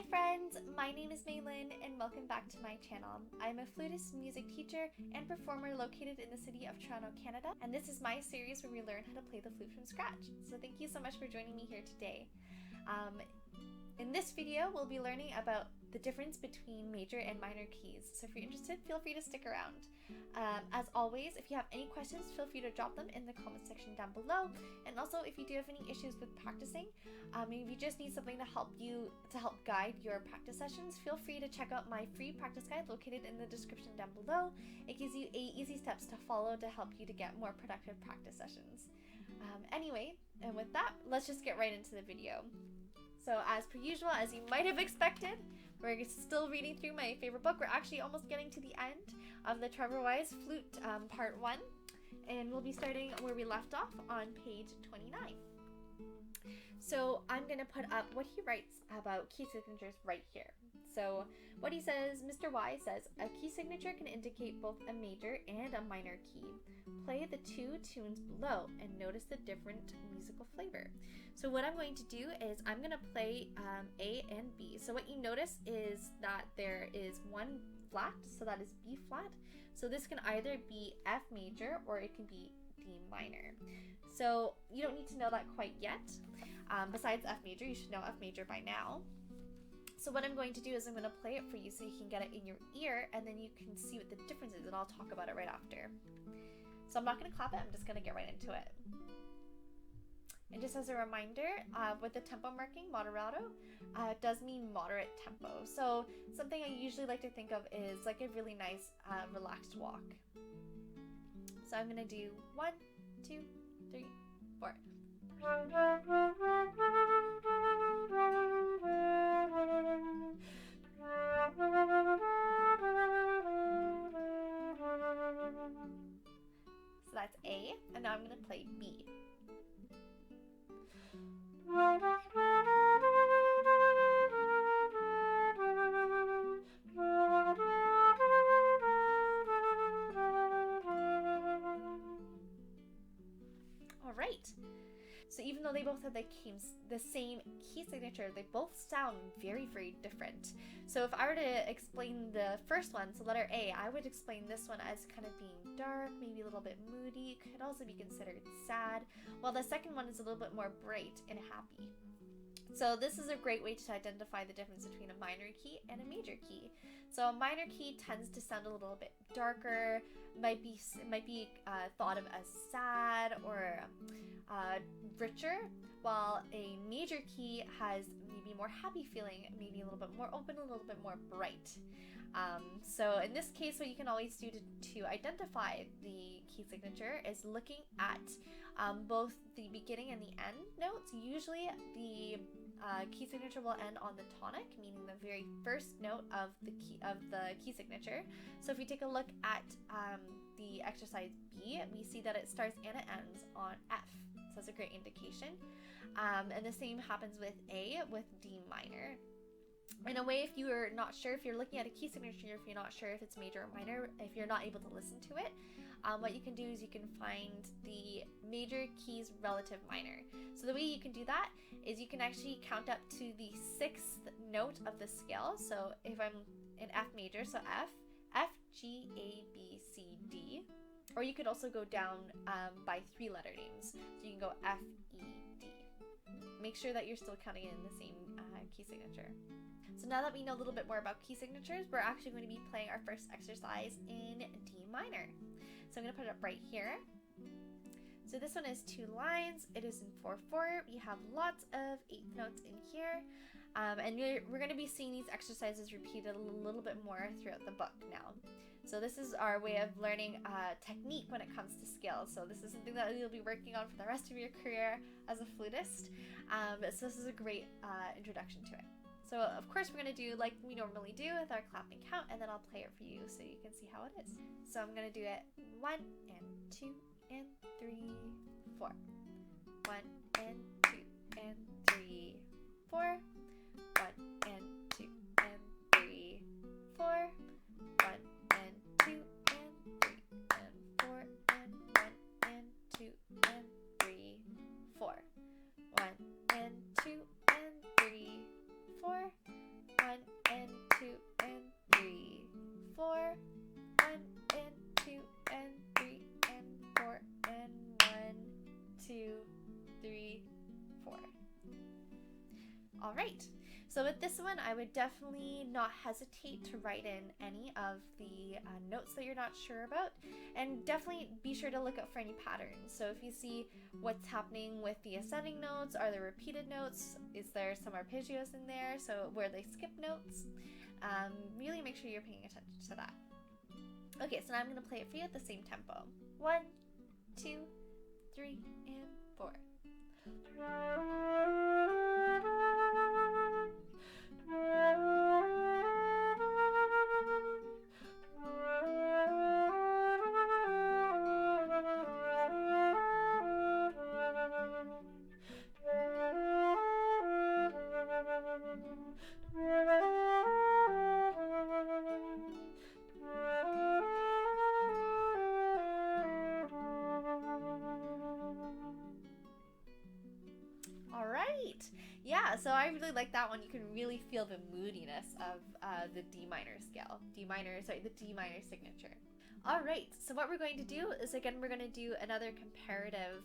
Hi friends, my name is Maiden and welcome back to my channel. I'm a flutist, music teacher, and performer located in the city of Toronto, Canada, and this is my series where we learn how to play the flute from scratch. So thank you so much for joining me here today. In this video, we'll be learning about the difference between major and minor keys. So if you're interested, feel free to stick around. As always, if you have any questions, feel free to drop them in the comment section down below. And also, if you do have any issues with practicing, if you just need something to help guide your practice sessions, feel free to check out my free practice guide located in the description down below. It gives you 8 easy steps to follow to help you to get more productive practice sessions. Anyway, and with that, let's just get right into the video. So as per usual, as you might have expected, we're still reading through my favorite book. We're actually almost getting to the end of the Trevor Wise Flute Part 1, and we'll be starting where we left off on page 29. So I'm going to put up what he writes about key signatures right here. So what he says, Mr. Y says, a key signature can indicate both a major and a minor key. Play the two tunes below and notice the different musical flavor. So what I'm going to do is I'm going to play A and B. So what you notice is that there is one flat, so that is B flat. So this can either be F major or it can be D minor. So you don't need to know that quite yet. Besides F major, you should know F major by now. So what I'm going to do is I'm going to play it for you so you can get it in your ear, and then you can see what the difference is, and I'll talk about it right after. So I'm not going to clap it, I'm just going to get right into it. And just as a reminder, with the tempo marking, moderato, does mean moderate tempo. So something I usually like to think of is like a really nice, relaxed walk. So I'm going to do 1, 2, 3, 4. So that's A, and now I'm going to play B. All right. So even though they both have the same key signature, they both sound very, very different. So if I were to explain the first one, so letter A, I would explain this one as kind of being dark, maybe a little bit moody, could also be considered sad, while the second one is a little bit more bright and happy. So this is a great way to identify the difference between a minor key and a major key. So a minor key tends to sound a little bit darker, might be thought of as sad or richer, while a major key has maybe more happy feeling, maybe a little bit more open, a little bit more bright. So in this case, what you can always do to identify the key signature is looking at both the beginning and the end notes. Usually the key signature will end on the tonic, meaning the very first note of the key signature. So if you take a look at the exercise B, we see that it starts and it ends on F. So that's a great indication. And the same happens with A with D minor. In a way, if you're not sure, if you're looking at a key signature, if you're not sure if it's major or minor, if you're not able to listen to it, what you can do is you can find the major key's relative minor. So the way you can do that is you can actually count up to the 6th note of the scale. So if I'm in F major, so F, G, A, B, C, D. Or you could also go down by 3 letter names. So you can go F, E, D. Make sure that you're still counting in the same key signature. So now that we know a little bit more about key signatures, we're actually going to be playing our first exercise in D minor. So I'm going to put it up right here. So this one is 2 lines. It is in 4/4. We have lots of 8th notes in here. And we're going to be seeing these exercises repeated a little bit more throughout the book now. So this is our way of learning technique when it comes to scales. So this is something that you'll be working on for the rest of your career as a flutist. So this is a great introduction to it. So of course we're going to do like we normally do with our clap and count, and then I'll play it for you so you can see how it is. So I'm going to do it 1 and 2 and 3, 4. 1 and 2 and 3, 4. 1 and 2 and 3, 4. 1 and 2 and 3 and 4 and 1 and 2 and 3, 4. 1 and 2 and 3, 4. 4, 1 and 2 and 3 and 4 and 1, 2, 3, 4. All right. So with this one, I would definitely not hesitate to write in any of the notes that you're not sure about, and definitely be sure to look out for any patterns. So if you see what's happening with the ascending notes, are there repeated notes? Is there some arpeggios in there? So where they skip notes? Really make sure you're paying attention to that. Okay, so now I'm going to play it for you at the same tempo. 1, 2, 3, and 4. Yeah, so I really like that one. You can really feel the moodiness of the D minor scale. The D minor signature. All right, so what we're going to do is, again, we're going to do another comparative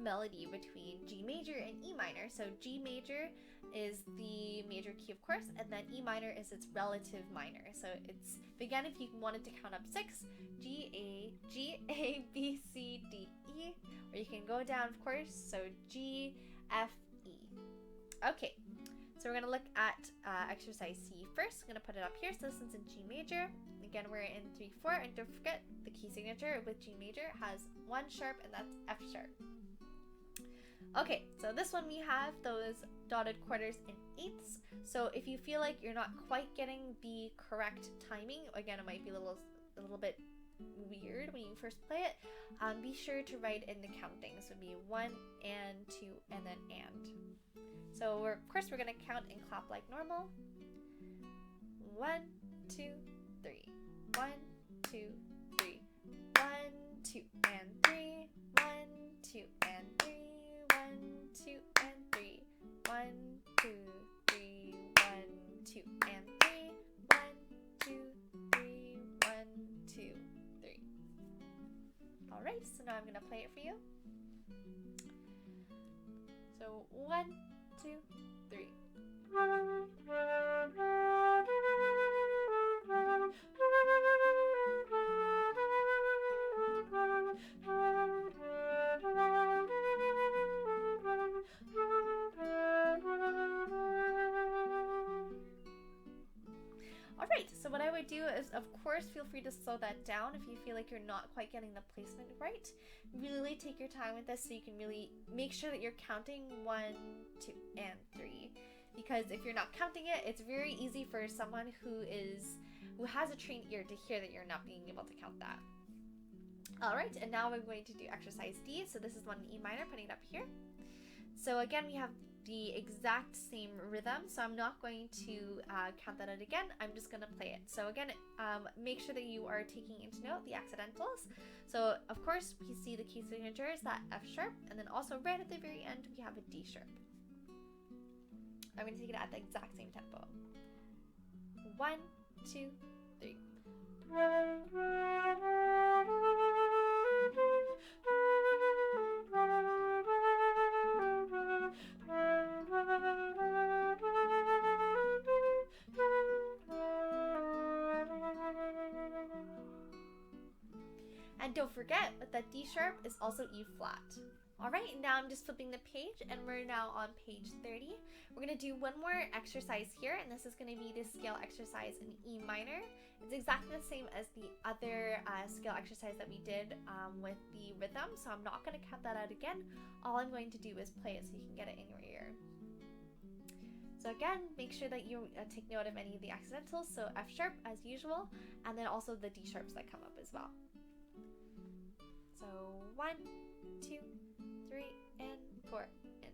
melody between G major and E minor. So G major is the major key, of course, and then E minor is its relative minor. So it's, again, if you wanted to count up 6, G, A, B, C, D, E, or you can go down, of course, so G, F, E. Okay, so we're going to look at exercise C first. I'm going to put it up here. So this one's in G major. Again, we're in 3/4, and don't forget the key signature with G major has 1 sharp, and that's F sharp. Okay, so this one we have those dotted quarters and eighths. So if you feel like you're not quite getting the correct timing, again, it might be a little bit weird when you first play it, be sure to write in the counting. So it would be 1 and 2 and then and. So of course we're going to count and clap like normal. 1, 2, 3. 1, 2, 3. 1, 2 and 3. 1, 2 and 3. 1, 2 and 3. 1, 2, 3. 1, 2 and 3. 1, 2, 3. 1, 2, 3. All right, so now I'm going to play it for you. So 1, 2, 3. Alright, so what I would do is, of course, feel free to slow that down if you feel like you're not quite getting the placement right. Really take your time with this so you can really make sure that you're counting 1, 2, and 3. Because if you're not counting it, it's very easy for someone who has a trained ear to hear that you're not being able to count that. Alright, and now we're going to do exercise D. So this is one in E minor, putting it up here. So again, we have the exact same rhythm, so I'm not going to count that out again. I'm just going to play it. So again, make sure that you are taking into note the accidentals. So of course, we see the key signature is that F sharp, and then also right at the very end, we have a D sharp. I'm going to take it at the exact same tempo. 1, 2, 3. And don't forget that the D sharp is also E flat. Alright, now I'm just flipping the page and we're now on page 30. We're going to do one more exercise here, and this is going to be the scale exercise in E minor. It's exactly the same as the other scale exercise that we did with the rhythm, so I'm not going to cut that out again. All I'm going to do is play it so you can get it in your ear. So again, make sure that you take note of any of the accidentals, so F sharp as usual, and then also the D sharps that come up as well. So 1, 2, 3, and 4, and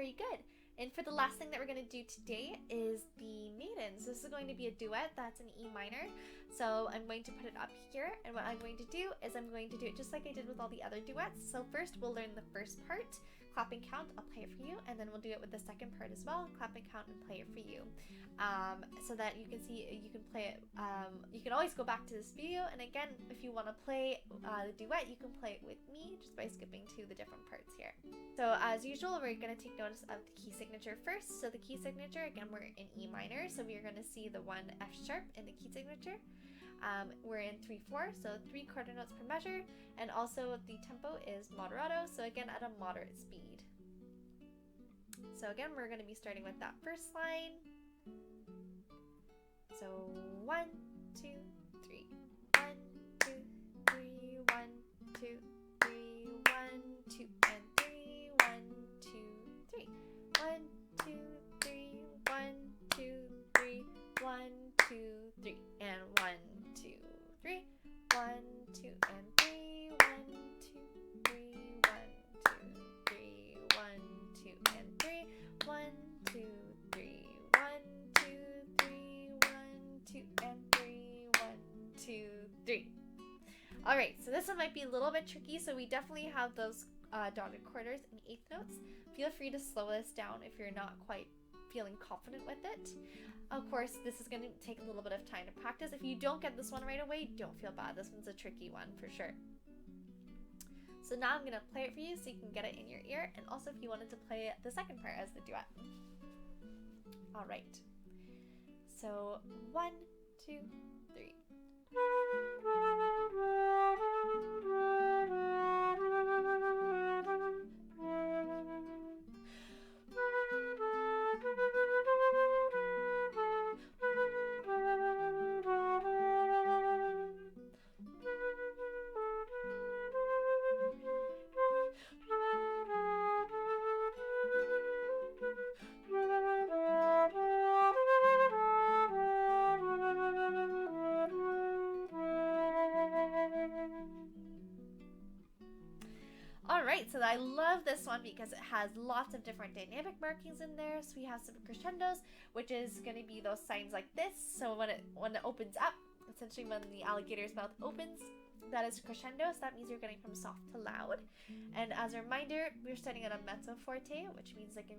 very good. And for the last thing that we're going to do today is the Maiden. So this is going to be a duet that's in E minor. So I'm going to put it up here, and what I'm going to do is I'm going to do it just like I did with all the other duets. So first we'll learn the first part, clap and count, I'll play it for you, and then we'll do it with the second part as well, clap and count and play it for you. So that you can see, you can play it, you can always go back to this video, and again, if you want to play the duet, you can play it with me just by skipping to the different parts here. So as usual, we're going to take notice of the key signature first. So the key signature, again, we're in E minor, so we are going to see the one F sharp in the key signature. We're in 3/4, so 3 quarter notes per measure, and also the tempo is moderato, so again at a moderate speed. So again, we're going to be starting with that first line. So 1, 2, 3, 1, 2, 3, 1, 2, 3, 1, 2, and 3, 1, 2, 3, 1, 2, 3, 1, 2, 3, 1, 2, 3, and 1, 2, 3, 1, 2, and 3, 1, 2, 3, 1, 2, 3, 1, 2, and 3, 1, 2, 3, 1, 2, 3, 1, 2, and 3, 1, 2, 3. All right, so this one might be a little bit tricky, so we definitely have those dotted quarters and eighth notes. Feel free to slow this down if you're not quite feeling confident with it. Of course, this is going to take a little bit of time to practice. If you don't get this one right away, don't feel bad. This one's a tricky one for sure. So now I'm going to play it for you so you can get it in your ear, and also if you wanted to play the second part as the duet. All right. So 1, 2, 3. Alright, so I love this one because it has lots of different dynamic markings in there. So we have some crescendos, which is going to be those signs like this. So when it opens up, essentially when the alligator's mouth opens, that is crescendo, so that means you're getting from soft to loud. And as a reminder, we're starting at a mezzo forte, which means like a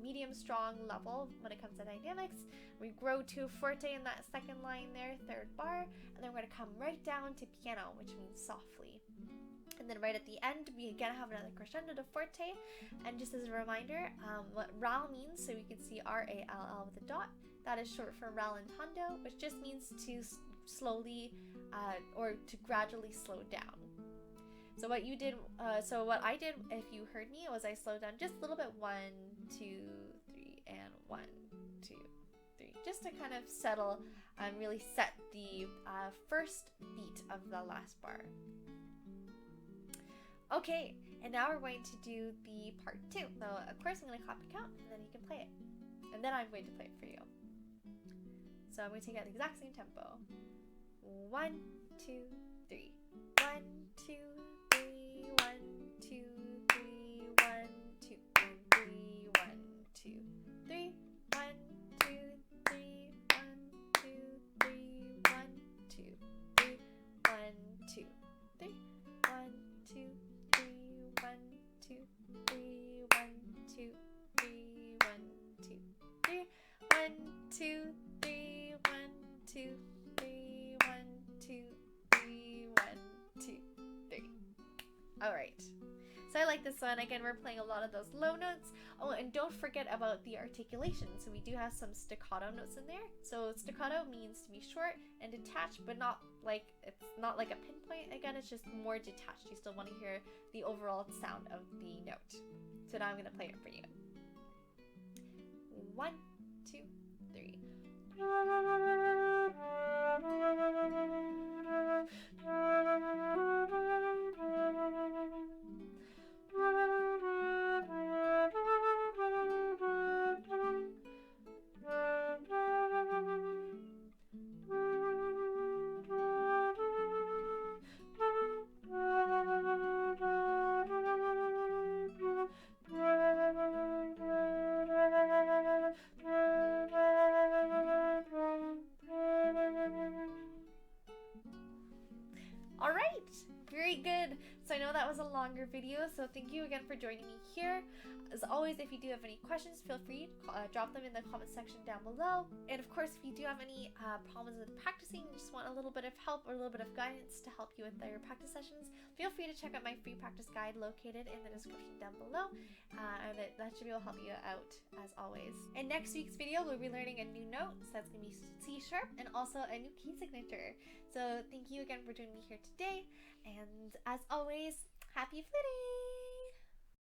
medium strong level when it comes to dynamics. We grow to forte in that second line there, third bar, and then we're going to come right down to piano, which means softly. And then right at the end, we again have another crescendo to forte. And just as a reminder, what ral means, so we can see R-A-L-L with a dot, that is short for rallentando, which just means to slowly or to gradually slow down. So what you did, what I did, if you heard me, was I slowed down just a little bit, 1, 2, 3, and 1, 2, 3, just to kind of settle and really set the first beat of the last bar. Okay, and now we're going to do the part 2. So of course I'm going to clap and count, and then you can play it. And then I'm going to play it for you. So I'm going to take it at the exact same tempo. 1, 2, 3. 1, 2, 3. 1, 2, 3. 1, 2, and 3. 1, 2, 3. 1, 2, 3. 1, 2, 3. 1, 2, 3. 1, 2, 3. 1, 2, 3. 1, 2, 3. 1, 2, 3. 1, 2, 3. 1, 2, 3. 1, 2, 3. 1, 2, 3. 1, 2, 3. All right. So I like this one. Again, we're playing a lot of those low notes. Oh, and don't forget about the articulation. So we do have some staccato notes in there. So staccato means to be short and detached, but not like, it's not like a pinpoint. Again, it's just more detached. You still want to hear the overall sound of the note. So now I'm going to play it for you. 1, 2, 3. that was a longer video, so thank you again for joining me here. As always, if you do have any questions, feel free to drop them in the comment section down below. And of course, if you do have any problems with practicing, you just want a little bit of help or a little bit of guidance to help you with your practice sessions, feel free to check out my free practice guide located in the description down below, and that should be able to help you out as always. In next week's video, we'll be learning a new note, so that's going to be C sharp, and also a new key signature. So thank you again for joining me here today, and as always, happy fluting!